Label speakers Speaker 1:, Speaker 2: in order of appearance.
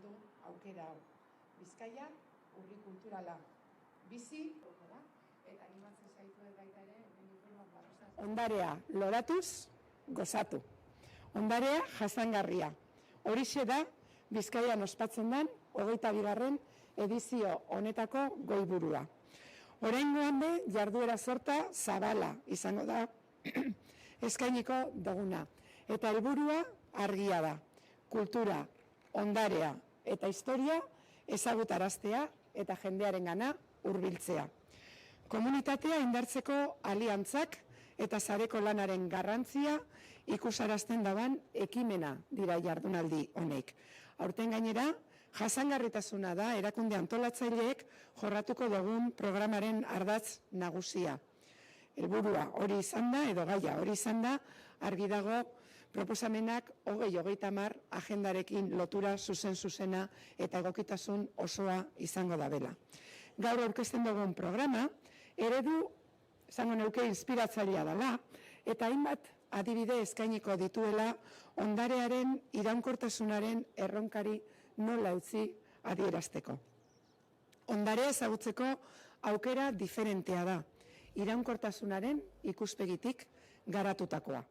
Speaker 1: du aukera hau. Bizkaia, urri kulturala bizi, eta animatzen zaitu baita ere, ondarea loratuz, gozatu. Ondarea jasangarria. Horixe da, Bizkaian ospatzen den, 22. edizio honetako goiburua. Oraingoan be, jarduera sorta zabala izango da eskainiko duguna. Eta helburua argia da. Kultura, ondarea eta historia ezagutaraztea eta jendearengana hurbiltzea. Komunitatea indartzeko aliantzak eta sareko lanaren garrantzia ikusarazten daban ekimena dira jardunaldi honek. Aurten gainera, jasangarritasuna da erakunde antolatzaileek jorratuko dugun programaren ardatz nagusia. Helburua hori izan da, edo gaia hori izan da, argi dago proposamenak 2030 agendarekin lotura zuzen-zuzena eta egokitasun osoa izango da bela. Gaur aurkezten dugun programa, eredu, izango neuke inspiratzailea dela, eta hainbat adibide eskainiko dituela ondarearen iraunkortasunaren erronkari nola utzi adierazteko. Ondarea ezagutzeko aukera diferentea da, iraunkortasunaren ikuspegitik garatutakoa.